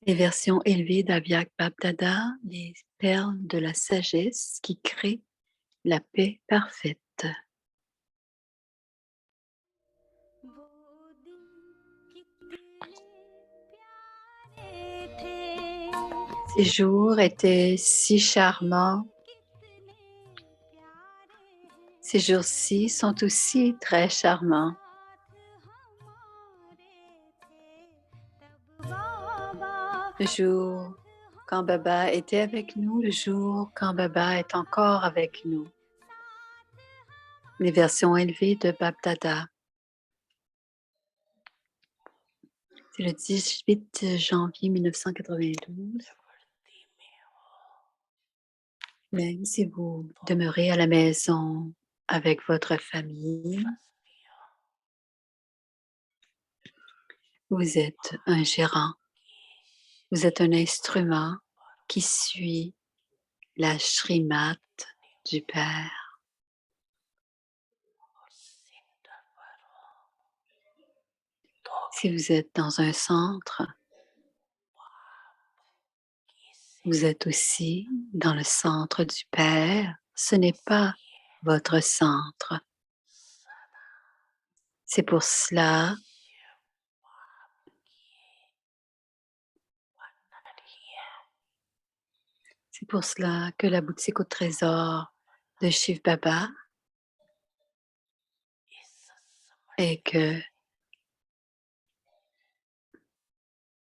Les versions élevées d'Avyak Bapdada, les perles de la sagesse qui créent la paix parfaite. वो दिन कितने प्यारे थे Ces jours étaient si charmants, कितने प्यारे हैं ces jours-ci sont aussi très charmants. साथ हमारे थे तब बाबा Le jour quand Baba était avec nous, le jour quand Baba est encore avec nous. Les versions élevées de Bapdada. C'est le 18 janvier 1992. Même si vous demeurez à la maison avec votre famille, vous êtes un gérant, vous êtes un instrument qui suit la Shrimat du Père. Si vous êtes dans un centre, vous êtes aussi dans le centre du Père. Ce n'est pas votre centre. C'est pour cela que la boutique au trésor de Shiv Baba et que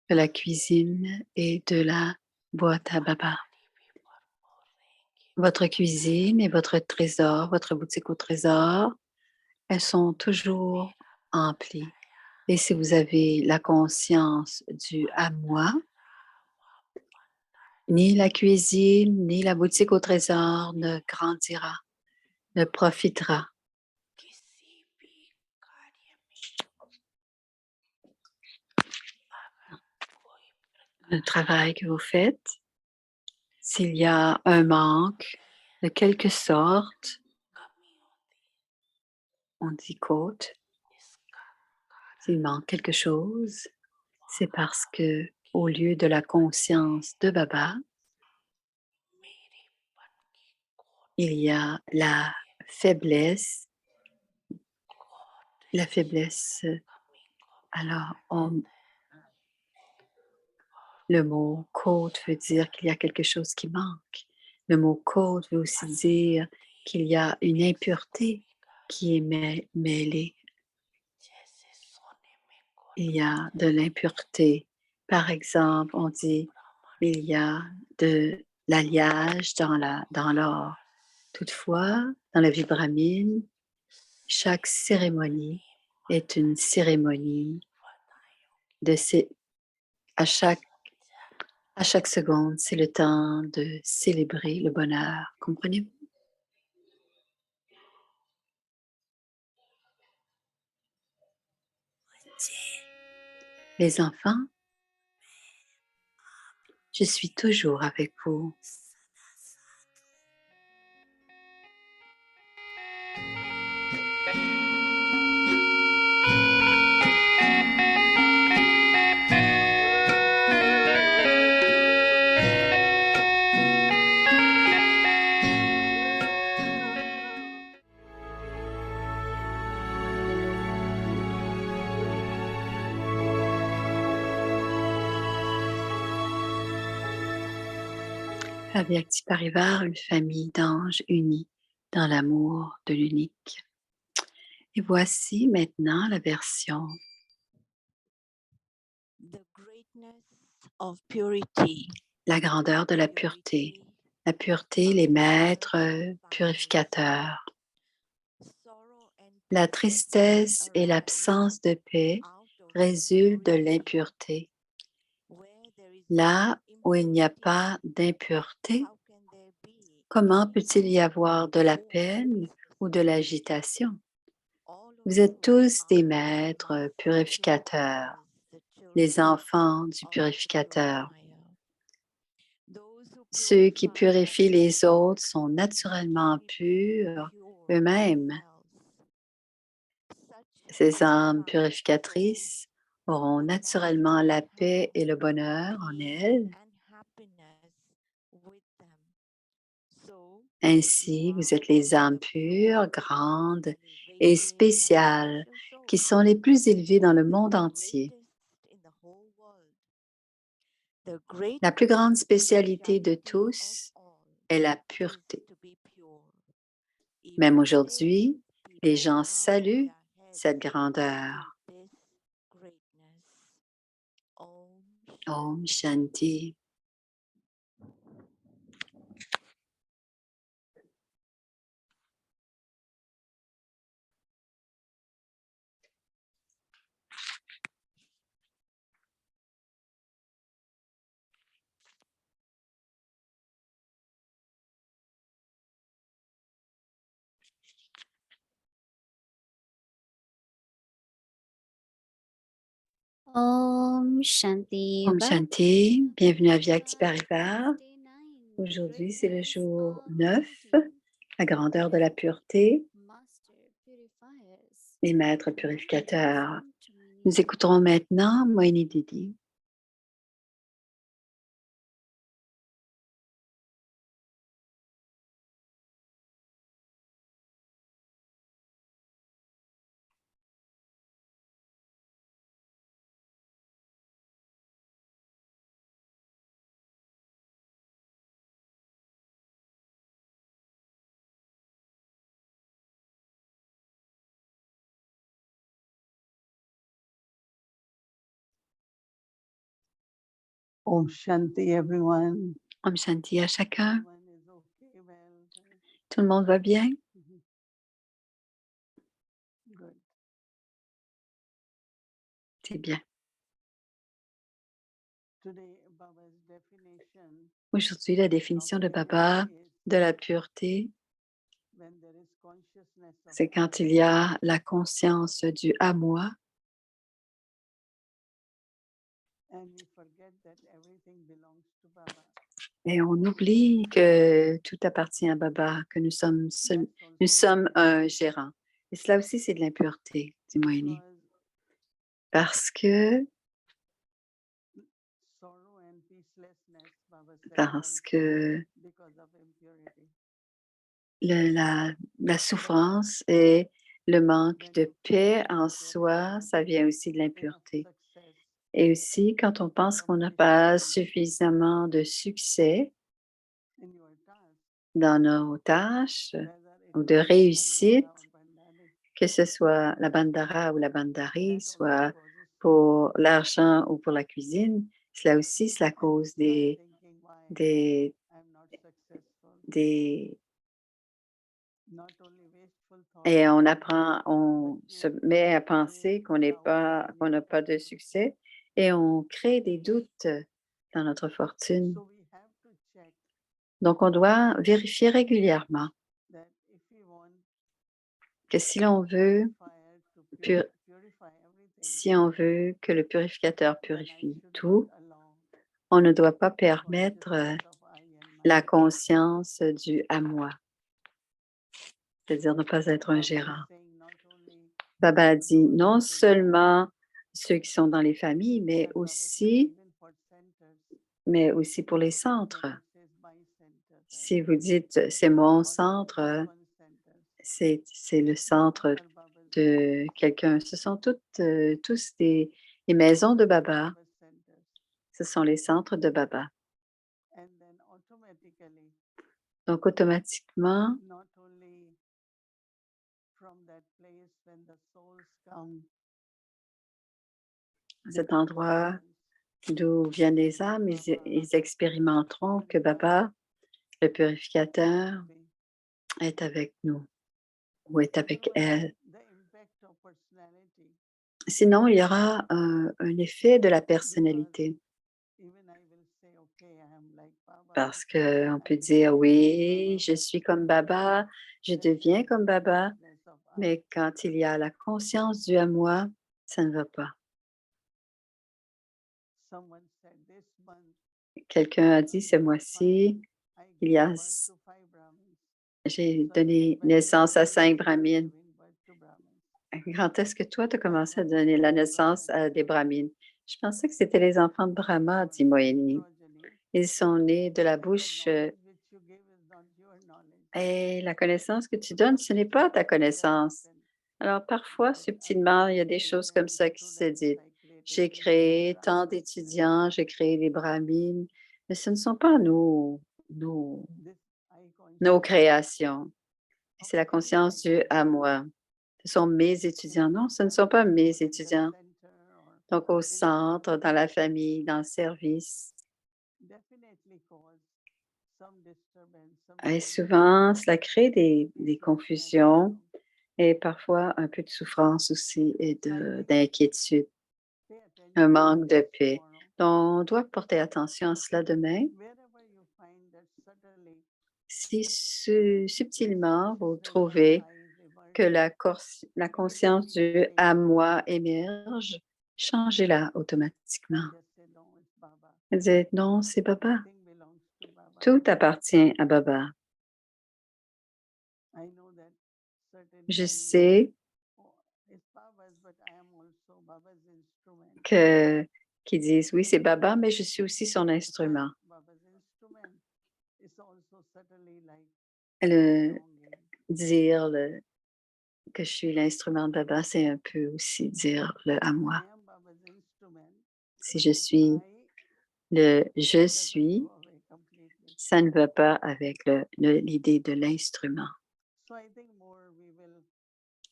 de la cuisine et de la boîte à Baba. Votre cuisine et votre trésor, votre boutique au trésor, elles sont toujours emplies. Et si vous avez la conscience du à moi, ni la cuisine, ni la boutique au trésor ne grandira, ne profitera. Le travail que vous faites, s'il y a un manque de quelque sorte, on dit côte, s'il manque quelque chose, c'est parce que au lieu de la conscience de Baba, il y a la faiblesse. La faiblesse, alors le mot côte veut dire qu'il y a quelque chose qui manque. Le mot côte veut aussi dire qu'il y a une impureté qui est mêlée. Il y a de l'impureté. Par exemple, on dit il y a de l'alliage dans l'or. Toutefois, dans la vie brahmine, chaque cérémonie est une cérémonie à chaque seconde, c'est le temps de célébrer le bonheur. Comprenez-vous? Les enfants, je suis toujours avec vous. Avyakti Parivar, une famille d'anges unis dans l'amour de l'unique. Et voici maintenant la version la grandeur de la pureté. La pureté, les maîtres purificateurs. La tristesse et l'absence de paix résultent de l'impureté. Là où il n'y a pas d'impureté, comment peut-il y avoir de la peine ou de l'agitation? Vous êtes tous des maîtres purificateurs, les enfants du purificateur. Ceux qui purifient les autres sont naturellement purs eux-mêmes. Ces âmes purificatrices auront naturellement la paix et le bonheur en elles. Ainsi, vous êtes les âmes pures, grandes et spéciales, qui sont les plus élevées dans le monde entier. La plus grande spécialité de tous est la pureté. Même aujourd'hui, les gens saluent cette grandeur. Om Shanti. Om Shanti. Om Shanti. Bienvenue à Vyakti Parivar. Aujourd'hui, c'est le jour 9, la grandeur de la pureté, les maîtres purificateurs. Nous écouterons maintenant Moini Didi. Om Shanti, everyone. Om Shanti à chacun. Everyone is okay, well. Tout le monde va bien? Good. C'est bien. Today, Baba's definition Aujourd'hui, la définition de Baba de la pureté, when there is consciousness of c'est quand il y a la conscience du à moi and we forget that everything belongs to Baba. et on oublie que tout appartient à Baba, que nous sommes un gérant. Et cela aussi, c'est de l'impureté, dit Moini. Because Parce que sorrow and peacelessness, Baba said, parce comes que because of impurity. la souffrance et le manque de paix en soi, ça vient aussi de l'impureté. Success, Et aussi, quand on pense qu'on n'a pas suffisamment de succès in your task, dans nos tâches whether it ou de is réussite, Bandhana or Bandhani, que ce soit la bandara ou la bandari, that also soit causes pour l'argent ou pour la cuisine, cela aussi, cela cause start thinking why des, I'm not successful. des, Not only wasteful thoughts, et but on se you met à penser create doubt qu'on n'a pas de succès et on crée des doutes dans notre fortune. So we have to check Donc, on doit vérifier régulièrement that if we want que si l'on veut, fire to pur- purify everything, si on veut que le purificateur then I purifie should tout, not allow on ne doit pas the permettre consciousness of I and la mine. conscience du à moi, c'est-à-dire ne pas être un Baba is gérant. saying not only Baba a dit those non who do not seulement ceux qui sont dans les familles, but Baba said even for centers, mais aussi pour les centres. when it says my center, Si vous dites c'est mon or centre, open centers, c'est le centre are Baba's de quelqu'un. Ce sont tous les maisons de Baba. Baba's centers. Ce sont les centres de Baba. And then automatically, Donc, automatiquement, not only from that place when the souls come, à they cet endroit experience d'où viennent les âmes, ils expérimenteront que Baba, le purificateur, est avec nous ou est avec elle. the impact of personality. Sinon, il y aura un effet de la personnalité. Even I will say, okay, I am like Baba. Parce qu'on I peut become dire, like oui, Baba, je suis comme Baba, je then there deviens is comme Baba, consciousness of I. mais quand il y a la conscience du à moi, ça ne va pas. Someone said this month, Quelqu'un a dit ce mois-ci, I il gave y a, birth to 5 Brahmins. j'ai So I said, donné when will naissance à you 5 start brahmines. giving birth to Brahmins? Quand est-ce que toi, tu as commencé à donner la naissance à des brahmines? Je pensais que c'était les enfants de Brahma, dit Moini. Ils sont nés de la bouche et la connaissance que tu donnes, ce n'est pas ta connaissance. Alors parfois, subtilement, il y a des choses comme ça qui se disent. J'ai créé tant d'étudiants, j'ai créé des brahmines, mais ce ne sont pas nos créations. C'est la conscience du à moi. Ce sont mes étudiants. Non, ce ne sont pas mes étudiants. Donc, au centre, dans la famille, dans le service. Et souvent, cela crée des confusions et parfois un peu de souffrance aussi et d'inquiétude, un manque de paix. Donc, on doit porter attention à cela demain. Si subtilement vous trouvez que la conscience du à moi émerge, changez-la automatiquement. Dites non, c'est Baba. Tout appartient à Baba. Je sais qu'ils disent oui, c'est Baba, mais je suis aussi son instrument. Dire que je suis l'instrument de Baba, c'est un peu aussi dire le à moi. Si je suis le je suis, ça ne va pas avec l'idée de l'instrument.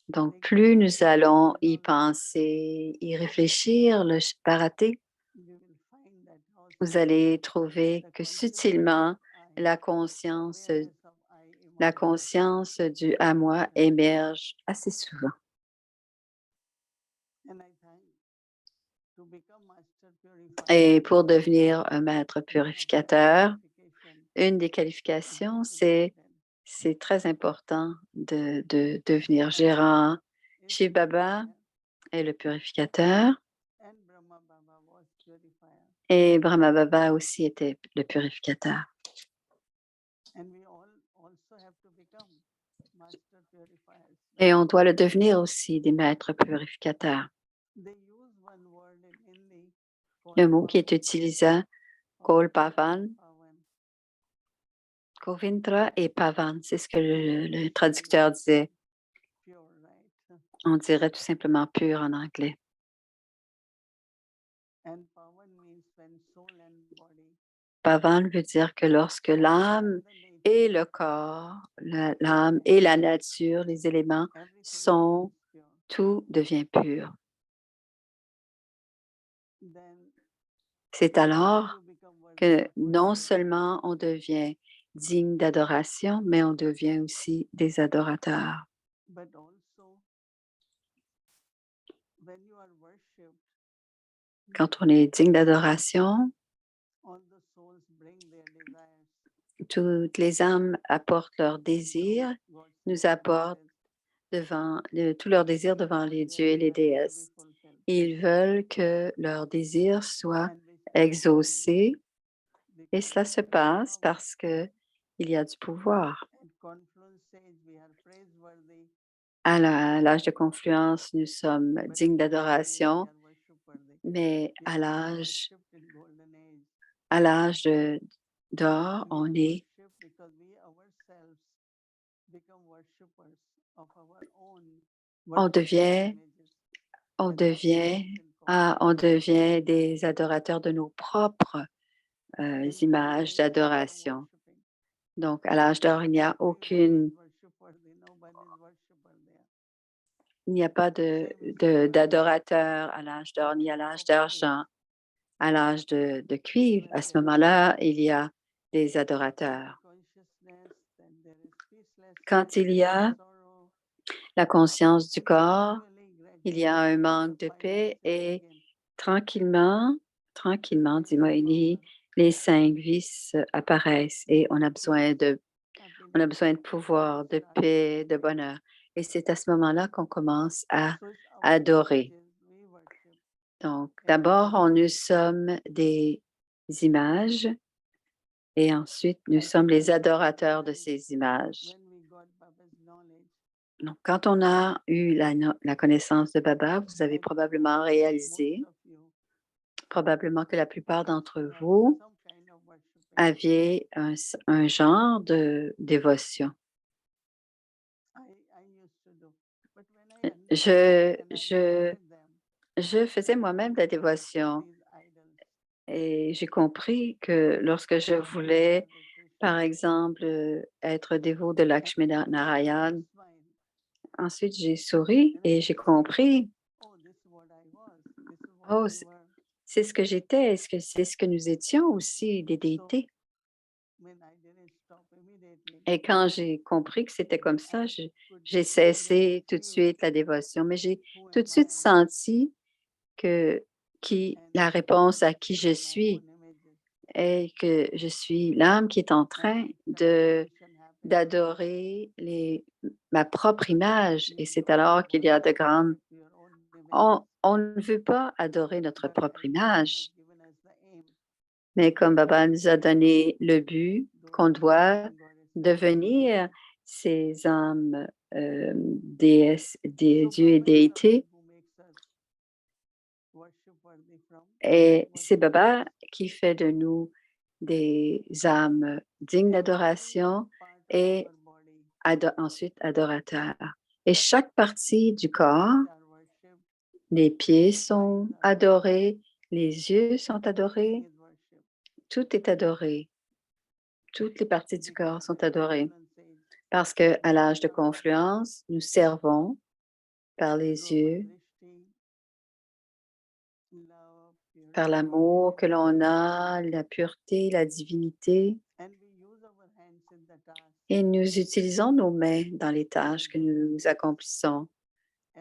Donc, plus nous allons y penser, y réfléchir, le barater, vous allez trouver que subtilement, la conscience du à moi émerge assez souvent. Et pour devenir un maître purificateur, une des qualifications, c'est très important de devenir gérant. Shiv Baba est le purificateur et Brahma Baba aussi était le purificateur. Et on doit le devenir aussi des maîtres purificateurs. Le mot qui est utilisé, Kol Pavan, Govindra et Pavan, c'est ce que le traducteur disait. On dirait tout simplement pur en anglais. Pavan veut dire que lorsque l'âme et le corps, l'âme et la nature, les éléments sont, tout devient pur. C'est alors que non seulement on devient digne d'adoration, mais on devient aussi des adorateurs. Quand on est digne d'adoration, toutes les âmes apportent leurs désirs, nous apportent tous leurs désirs devant les dieux et les déesses. Ils veulent que leurs désirs soient exaucés et cela se passe parce qu'il y a du pouvoir. À l'âge de confluence, nous sommes dignes d'adoration, mais à l'âge d'or, on devient des adorateurs de nos propres images d'adoration. Donc, à l'âge d'or, il n'y a pas d'adorateur à l'âge d'or, ni à l'âge d'argent. À l'âge de cuivre, à ce moment-là, il y a des adorateurs. Quand il y a la conscience du corps, il y a un manque de paix et tranquillement, dit Moïni, les 5 vices apparaissent et on a besoin de pouvoir, de paix, de bonheur. Et c'est à ce moment-là qu'on commence à adorer. Donc, d'abord, nous sommes des images et ensuite, nous sommes les adorateurs de ces images. Donc, quand on a eu la connaissance de Baba, vous avez probablement réalisé, probablement que la plupart d'entre vous aviez un genre de dévotion. Je, je, je faisais moi-même de la dévotion et j'ai compris que lorsque je voulais, par exemple, être dévot de Lakshmi Narayan, ensuite j'ai souri et j'ai compris, oh, c'est ce que j'étais, est-ce que c'est ce que nous étions aussi, des déités. Et quand j'ai compris que c'était comme ça, j'ai cessé tout de suite la dévotion, mais j'ai tout de suite senti que la réponse à qui je suis est que je suis l'âme qui est en train d'adorer ma propre image. Et c'est alors qu'il y a de grandes... On ne veut pas adorer notre propre image, mais comme Baba nous a donné le but qu'on doit devenir ces âmes des dieux et déités, et c'est Baba qui fait de nous des âmes dignes d'adoration et ensuite adorateurs. Et chaque partie du corps, les pieds sont adorés, les yeux sont adorés, tout est adoré. Toutes les parties du corps sont adorées. Parce qu'à l'âge de confluence, nous servons par les yeux, par l'amour que l'on a, la pureté, la divinité. Et nous utilisons nos mains dans les tâches que nous accomplissons.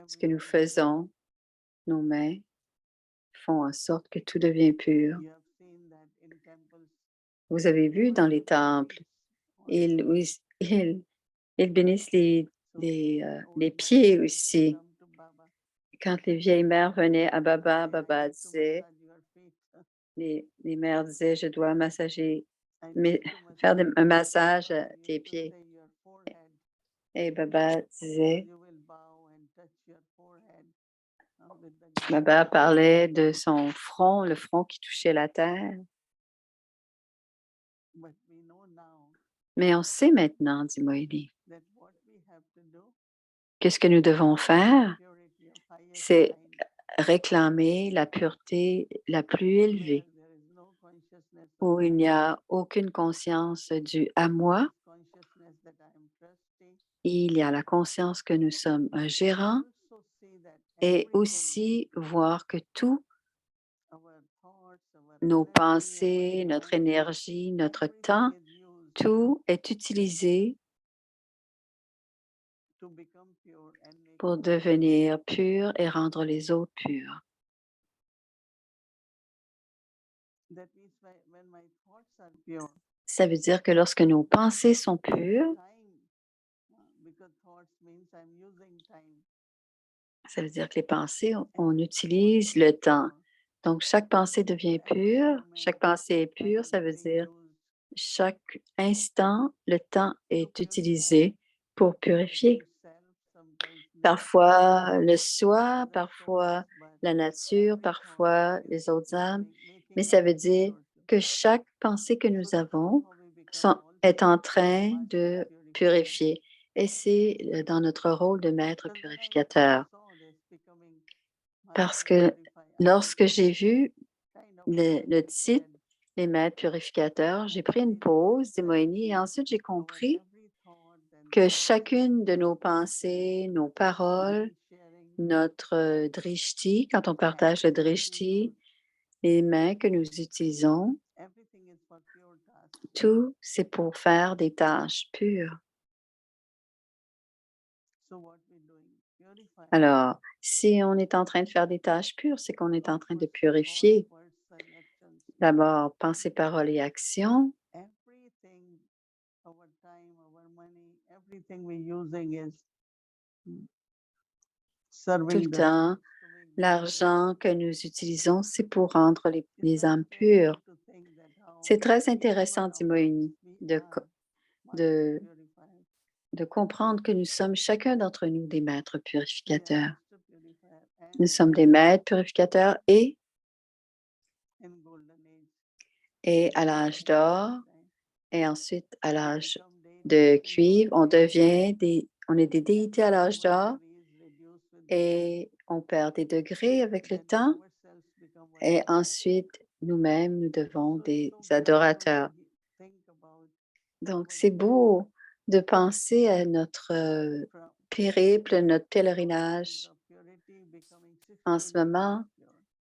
Ce que nous faisons, nos mains font en sorte que tout devient pur. Vous avez vu dans les temples, ils, ils, ils bénissent les pieds aussi. Quand les vieilles mères venaient à Baba, Baba disait, les mères disaient, je dois massager, faire un massage à tes pieds. Et Baba disait, Baba parlait de son front, le front qui touchait la terre. Mais on sait maintenant, dit Moïli, que ce que nous devons faire, c'est réclamer la pureté la plus élevée, où il n'y a aucune conscience du à moi. Il y a la conscience que nous sommes un gérant et aussi voir que tout, nos pensées, notre énergie, notre temps, tout est utilisé pour devenir pur et rendre les autres purs. Ça veut dire que lorsque nos pensées sont pures, ça veut dire que les pensées, on utilise le temps. Donc, chaque pensée devient pure. Chaque pensée est pure, ça veut dire chaque instant, le temps est utilisé pour purifier. Parfois le soi, parfois la nature, parfois les autres âmes. Mais ça veut dire que chaque pensée que nous avons est en train de purifier. Et c'est dans notre rôle de maître purificateur. Parce que lorsque j'ai vu le titre, les maîtres purificateurs, j'ai pris une pause, dit Moïni, et ensuite j'ai compris que chacune de nos pensées, nos paroles, notre drishti, quand on partage le drishti, les mains que nous utilisons, tout, c'est pour faire des tâches pures. Alors, si on est en train de faire des tâches pures, c'est qu'on est en train de purifier. D'abord, pensée, parole et action. Tout le temps, l'argent que nous utilisons, c'est pour rendre les âmes pures. C'est très intéressant, dit Moïni, de de comprendre que nous sommes chacun d'entre nous des maîtres We are purificateurs. master purifier Nous and sommes des maîtres purificateurs in golden age. et à And l'âge at the d'or same time, et ensuite à we l'âge become de deities in cuivre, on golden age. devient on est des As déités à the l'âge human d'or body is reduced with the time, et on perd des degrés avec le then temps ourselves become et worshippers. ensuite nous-mêmes nous devons So it's des so beautiful adorateurs. to think about Donc our c'est journey beau de penser à notre from périple, notre 50 degrees pèlerinage. of purity becoming En 16 ce degrees moment, of pure.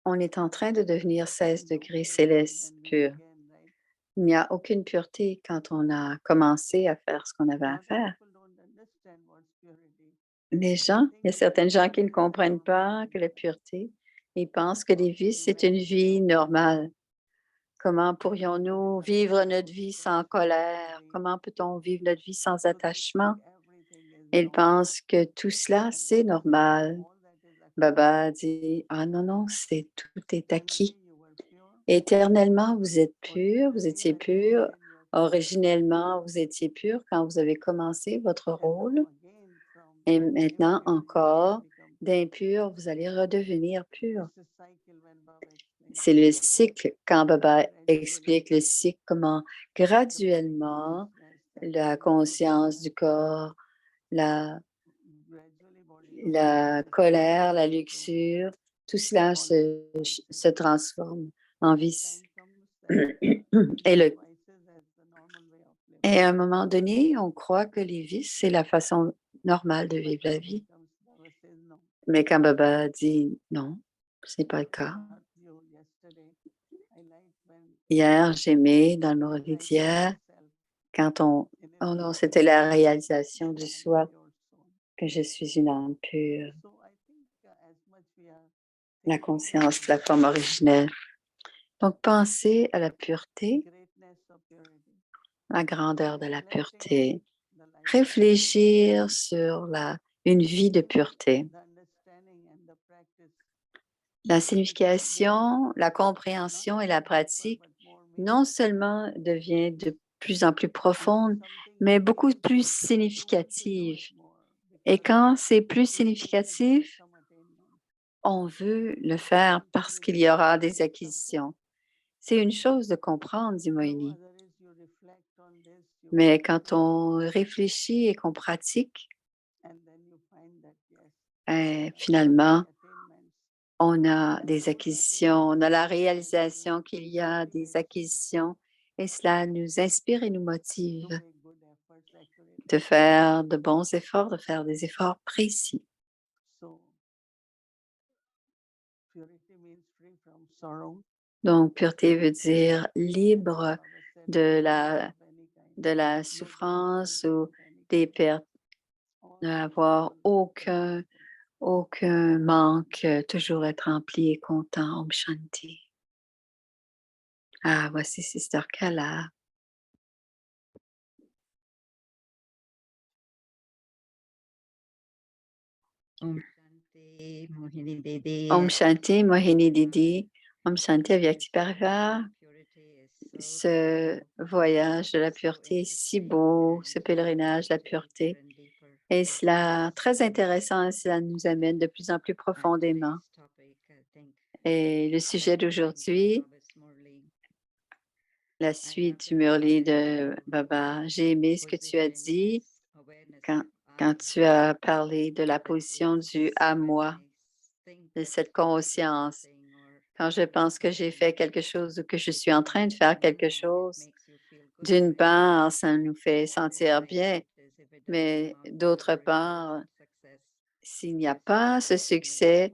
on est en train de devenir 16 No degrés purity célestes when we purs. begin, right? Il n'y a aucune pureté quand on a commencé à faire ce qu'on avait A à lot of faire. people don't understand what's purity. Les They gens, il y a think certaines gens qui ne vice is a comprennent normal pas que la lifestyle. pureté, ils pensent que les How can vices, you c'est une manage vie without normale. anger? Comment How can you live pourrions-nous a vivre life notre without vie sans colère? responsibility? Comment peut-on vivre notre vie sans So they attachement? think everything is Ils normal. pensent que tout cela, And c'est Baba says, no, normal. all that is acquired. Baba dit, ah non, non, tout est Eternally, acquis. you were pure. Éternellement, vous êtes pur, vous Originally, étiez when you pur. began your purity. Originellement, vous étiez pur quand vous avez commencé votre And rôle. now again, from Et maintenant impure, you again encore, become pure. d'impur, vous allez redevenir pur. It's a cycle when Baba explains C'est le how cycle, quand Baba gradually explique le cycle, comment the body graduellement consciousness, la that conscience luxuriousness, du corps, la, gradually body la consciousness colère, la transforms into luxure, tout cela all se transforme en And vice. time comes that we Et, see le, vices as the normal way of living. et à un moment donné, on croit que les vices, c'est la façon normale de But vivre la when vie. comes Baba says no. Mais quand Baba dit non, ce n'est pas le I cas. heard you yesterday. I like when Hier, j'aimais dans le Mauritius realizing d'hier, yourself quand in a oh non, pure c'était la réalisation that du I am a soi, pure soul. que je suis une âme pure, So I think as much we are la thinking conscience, about la forme originelle. Donc, pensez à la pureté, greatness of purity, la grandeur de la reflecting pureté. the life of purity, Réfléchir sur une vie de pureté. the understanding and the practice La becomes more, signification, la not compréhension et la only deeper pratique but more non meaningful. seulement devient de plus en plus And when profonde, something mais beaucoup becomes plus deeper, you want to know it significative. more Et because quand c'est plus it means there is significatif, some attainment. on veut le So it's faire one thing parce is qu'il to y aura des comprehend something. acquisitions. C'est une chose de comprendre, dit No, Moïni. other is you reflect on this, you Mais practice, quand on réfléchit et qu'on pratique, and then you find that yes, there are finalement, attainments. on a And des those acquisitions, on a attainments la motivate réalisation you qu'il to y a des continuously acquisitions et cela nous inspire et nous motive to make good efforts accurately. de faire de bons efforts, de faire des efforts précis. So purity means free from sorrow. Donc, pureté veut dire And libre as Baba said, de no loss la, of any kind, de la no souffrance deficiency ou of any des kind. pertes, Always n'avoir full, aucun, grateful. aucun manque, toujours être rempli et content. Om Shanti. Ah, voici Sister Kala. Om Shanti, Mohini Didi. Om Shanti, Mohini Didi. Om Shanti, Avyakti Parivar. Ce voyage de la pureté est si beau, ce pèlerinage de la pureté. Et cela, très intéressant, cela nous amène de plus en plus profondément. Et le sujet d'aujourd'hui, la suite du Murli de Baba. J'ai aimé ce que tu as dit quand tu as parlé de la position du à moi, de cette conscience. Quand je pense que j'ai fait quelque chose ou que je suis en train de faire quelque chose, d'une part, ça nous fait sentir bien, mais d'autre part, s'il n'y a pas ce succès,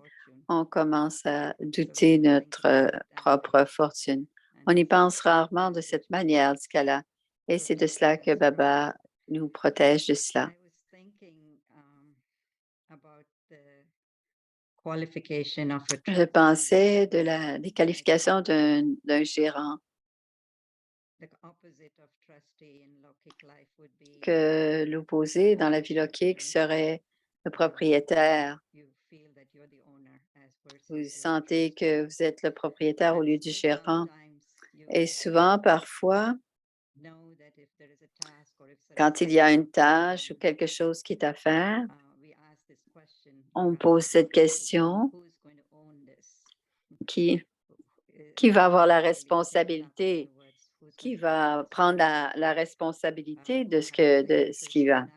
on commence à douter de notre propre fortune. On y pense rarement de cette manière, Skala. Et c'est de cela que Baba nous protège de cela. Je pensais des qualifications d'un gérant, que l'opposé dans la vie logique serait le propriétaire. Vous sentez que vous êtes le propriétaire au lieu du gérant. Et souvent, parfois, know that if there is a task or if Quand il y a une tâche ou quelque chose qui est à faire, we ask this question, on pose cette question who's going to own this? qui Who- va avoir la really take it up responsabilité, afterwards? Who's qui going to own va this? prendre la responsabilité de Who ce has que the de ce qui interest va, enough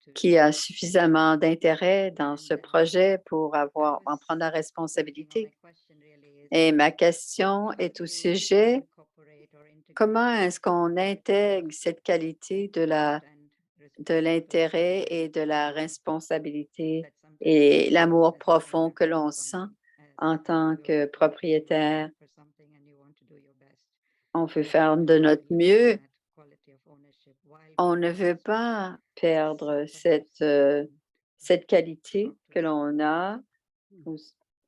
to qui a suffisamment d'intérêt dans And, ce projet pour I en prendre la was thinking, or my responsabilité. question really is, Et ma question how est do au you sujet, incorporate or integrate comment est-ce qu'on the intègre cette qualité de and l'intérêt responsibility et de la responsabilité that sometimes et l'amour as profond owner que l'on comes sent from en tant you que are working propriétaire? for something and you want to do your best. On veut How faire do de you notre maintain mieux. that quality of ownership while On being ne veut also pas perdre self-aware cette qualité que l'on a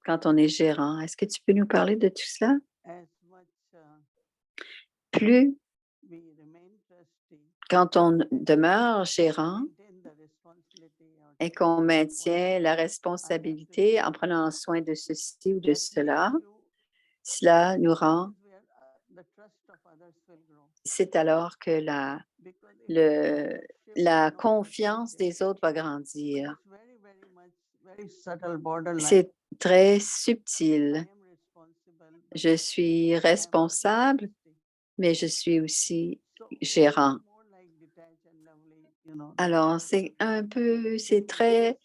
quand on est gérant. Est-ce que tu peux nous parler de tout cela? As much Plus we remain trustee, quand on demeure gérant maintain the responsibility or et take qu'on care of maintient la whatever, responsabilité en prenant soin de ceci ou de that cela, leads to cela nous that rend, is where the trust of others will grow. c'est alors que Because it is a kind of shift, la no confiance relationship, des autres va but grandir. it's very much, very subtle borderline. C'est très I subtil. am responsible, but Je suis I am also responsable, trustee. mais je suis aussi So gérant. it's more like detached and lovely, Alors, c'est un peu, c'est très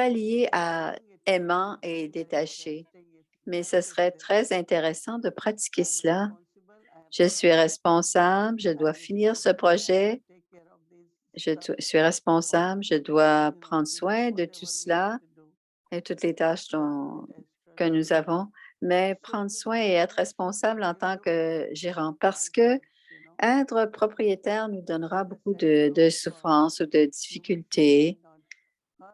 lié à practicing it aimant very, et very détaché. interesting if Mais ce practice serait this. très intéressant de pratiquer I'm cela. responsible, I am Je suis responsable, je I'm dois finir ce responsible, I have projet. to take care of these Je stuff, suis responsable, je dois prendre soin de tout whatever we have cela to do. et toutes les tâches Control it as que trustee. nous avons. Mais So prendre the soin et être ownership responsable en will tant look que gérant, parce que outwards, être propriétaire nous donnera in the beaucoup sense de of souffrance ou de people difficultés. not heard,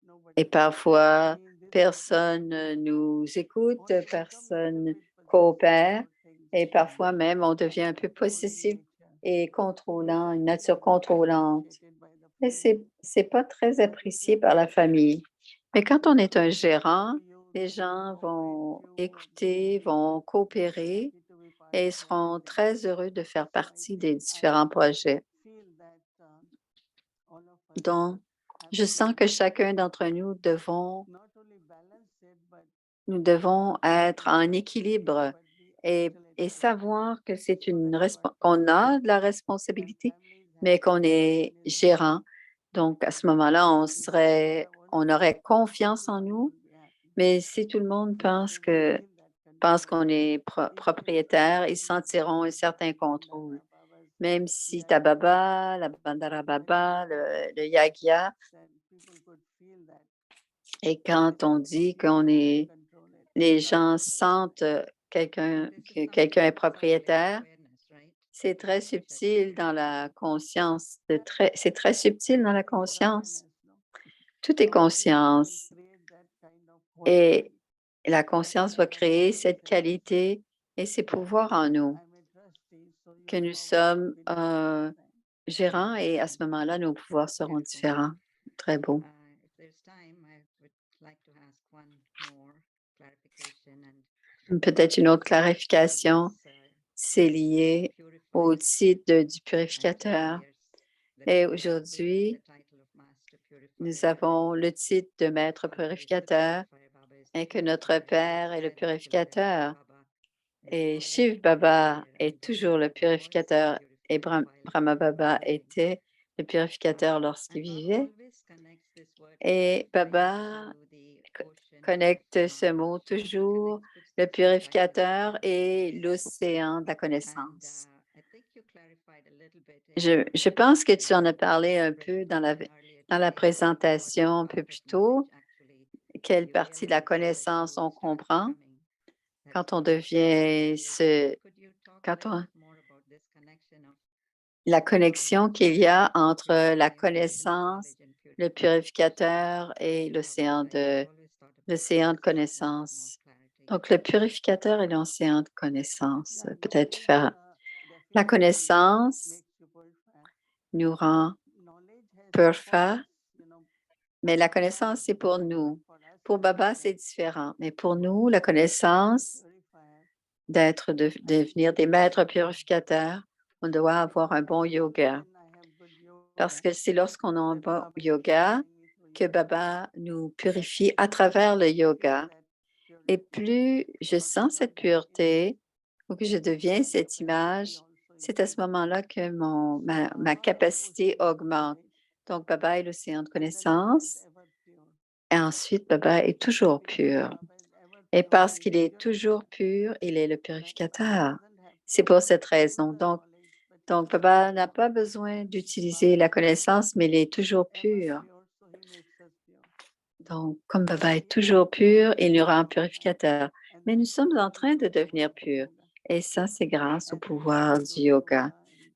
nobody Et parfois, seeing this personne ne nous écoute, also become personne little bit coopère. possessive about things, Et parfois même, on devient un peu controlling possessif nature. et contrôlant, une nature Not contrôlante. appreciated by the Et family. c'est pas très But if apprécié you're par la famille. Mais quand on est un people listen gérant, to you, les they will gens cooperate vont you, écouter, vont coopérer happy to be part et of seront everything. très heureux de faire So I partie des think différents projets. feel that all of us Donc, have je to sens que chacun d'entre nous not only balance it, but nous devons être en équilibre but be et excellent. savoir que c'est So une that's what qu'on a de la when responsabilité, families mais have qu'on trust est in each other, gérant. Donc, à ce moment-là, on aurait confiance en nous, will be happy. mais si tout le monde pense They will feel that control. qu'on est propriétaire, ils sentiront un certain contrôle. Même si ta baba, la bandara baba, le yagya, People could feel that et quand on dit qu'on est, control it. les gens sentent que quelqu'un est propriétaire, c'est très subtil dans la conscience. C'est très subtil dans la conscience. Tout est conscience. Et la conscience va créer cette qualité et ces pouvoirs en nous, que nous sommes gérants et à ce moment-là, nos pouvoirs seront différents. Très beau. If there's time, I would like to ask one more clarification Peut-être une autre clarification, c'est lié au titre du purificateur. Et aujourd'hui, nous avons le titre de maître purificateur et que notre Père est le purificateur. Et Shiv Baba est toujours le purificateur et Brahma Baba était le purificateur lorsqu'il vivait. Et Baba connecte ce mot toujours, le purificateur et l'océan de la connaissance. Je pense que tu en as parlé un peu dans la présentation un peu plus tôt. Quelle partie de la connaissance on comprend quand on devient la connexion qu'il y a entre la connaissance, le purificateur et l'océan de connaissance. Donc, le purificateur et l'océan de connaissance. Peut-être faire la connaissance nous rend purifiés, mais la connaissance, c'est pour nous. Pour Baba, c'est différent. Mais pour nous, la connaissance de devenir des maîtres purificateurs On doit avoir un bon yoga. Parce que c'est lorsqu'on a un bon yoga que Baba nous purifie à travers le yoga. Et plus je sens cette pureté ou que je deviens cette image, c'est à ce moment-là que ma capacité augmente. Donc, Baba est l'océan de connaissance. Et ensuite, Baba est toujours pur. Et parce qu'il est toujours pur, il est le purificateur. C'est pour cette raison. Donc Baba n'a pas besoin d'utiliser la connaissance, mais il est toujours pur. Donc, comme Baba est toujours pur, il nous rend purificateur. Mais nous sommes en train de devenir purs. Et ça, c'est grâce au pouvoir du yoga.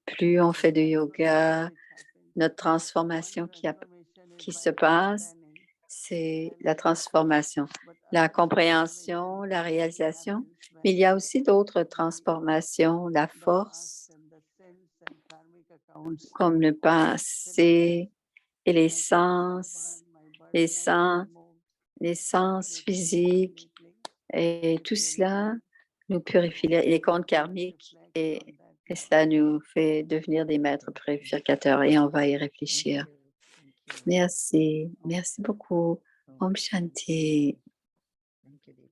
Plus on fait de yoga, notre transformation qui se passe, c'est la transformation, la compréhension, la réalisation. Mais il y a aussi d'autres transformations, la force, comme le passé et les sens physiques et tout cela nous purifie les comptes karmiques et cela nous fait devenir des maîtres purificateurs et on va y réfléchir. Thank you. Merci, merci beaucoup. Om Shanti. Thank you, Didi.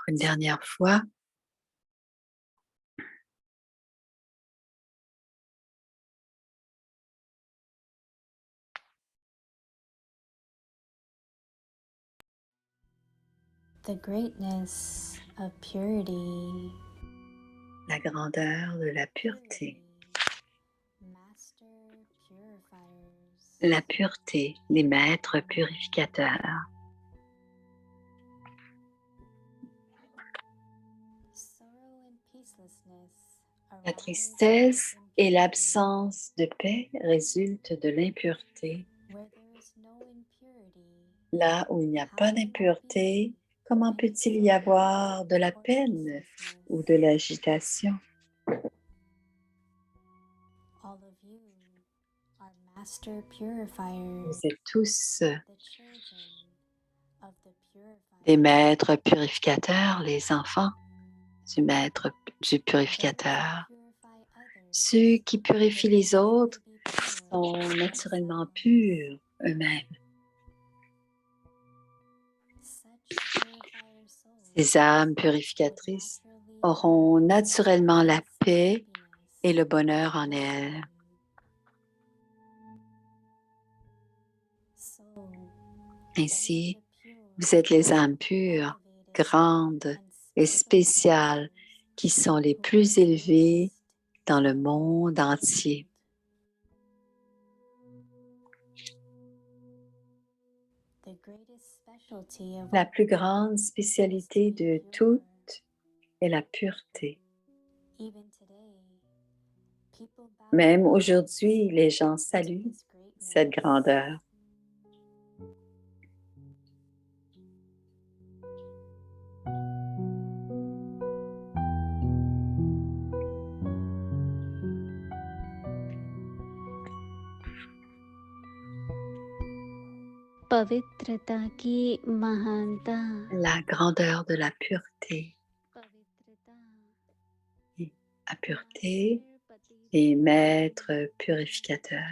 Une dernière fois. The greatness of purity. La grandeur de la pureté. Master purifiers. La pureté, les maîtres purificateurs. Sorrow and peacelessness La arise tristesse from et impurity. l'absence de paix résultent de l'impureté. Where there is no impurity, Là où il n'y a pas how can there d'impureté, be comment any peut-il y sorrow avoir de la or peine ou peacelessness? de l'agitation? All of you are master purifiers, Vous êtes tous the children of the des purifier. maîtres purificateurs, les enfants du maître du Those who purificateur. purify others Ceux qui purifient will les autres naturally be pure sont naturellement themselves. purs eux-mêmes. Such purifier souls Ces âmes will purificatrices naturally auront have naturellement la peace and paix happiness et le bonheur en within. elles. So, Ainsi, you are the pure, vous êtes les âmes pures, elevated, grandes and et special spéciales souls qui sont les who plus élevées exist dans le in the monde world. entier. The greatest specialty of La all plus grande is to spécialité be de pure. toutes est la pureté. Even today, people bow Même their aujourd'hui, heads les gens to saluent this cette greatness. grandeur. पवित्रता की महानता La grandeur de la pureté. पवित्रता La pureté master पति et maître purificateur.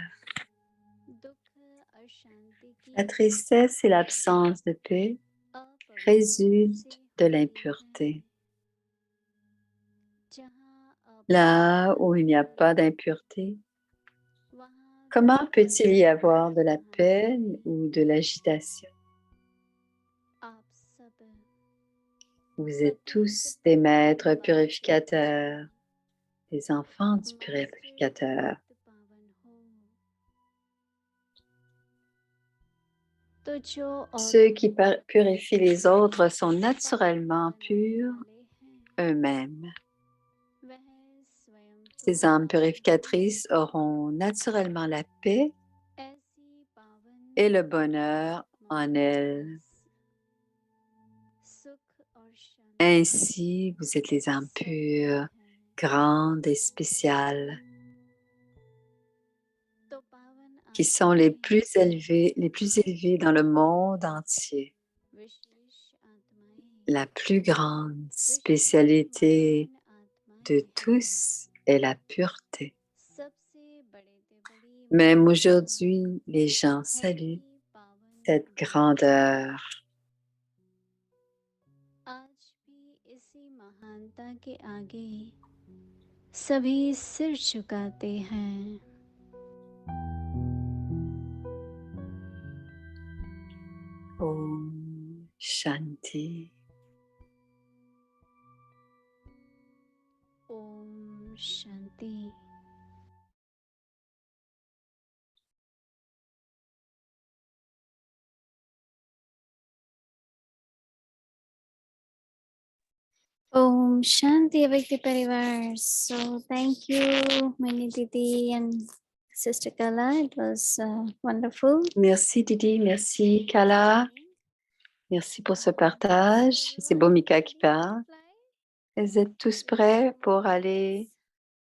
दुख अशांति की La tristesse et l'absence de paix अपवित्रता résultent से de होती l'impureté. है जहाँ Là où il n'y a अपवित्रता pas d'impureté, वहाँ comment कैसे peut-il y avoir de la शांति? peine ou de l'agitation? आप सब Vous êtes पतित tous des maîtres पावन purificateurs, des enfants du master purificateur. पतित पावन हो तो जो Ceux औरों qui को purifient les autres sont पावन naturellement बनाने purs वाले हैं eux-mêmes. वह स्वयं Ces तो âmes पावन purificatrices auront naturellement la paix ऐसी पावन et le bonheur en आत्माओं elles. सुख और शांति Ainsi, vous êtes les âmes सब pures, हैं grandes et spéciales, तो पावन qui sont les आत्माएं plus élevées dans le monde entier. विशेष आत्माएं La plus grande spécialité de tous est la pureté. Même aujourd'hui, les gens saluent cette grandeur. आज भी इसी महानता के आगे सभी सिर झुकाते हैं। Om Shanti. Om Shanti. Om Shanti Avakti Parivar. So thank you, Mani Didi and Sister Kala. It was wonderful. Merci Didi, merci Kala. Merci pour ce partage. C'est Bhumika qui parle. Vous êtes tous prêts pour aller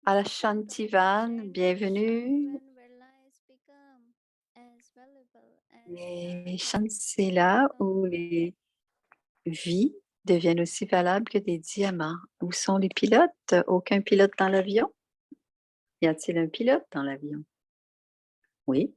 à la Shantivan? Bienvenue. Les Shant, c'est là où les vies deviennent aussi valables que des diamants. Où sont les pilotes? Aucun pilote dans l'avion? Y a-t-il un pilote dans l'avion? Oui.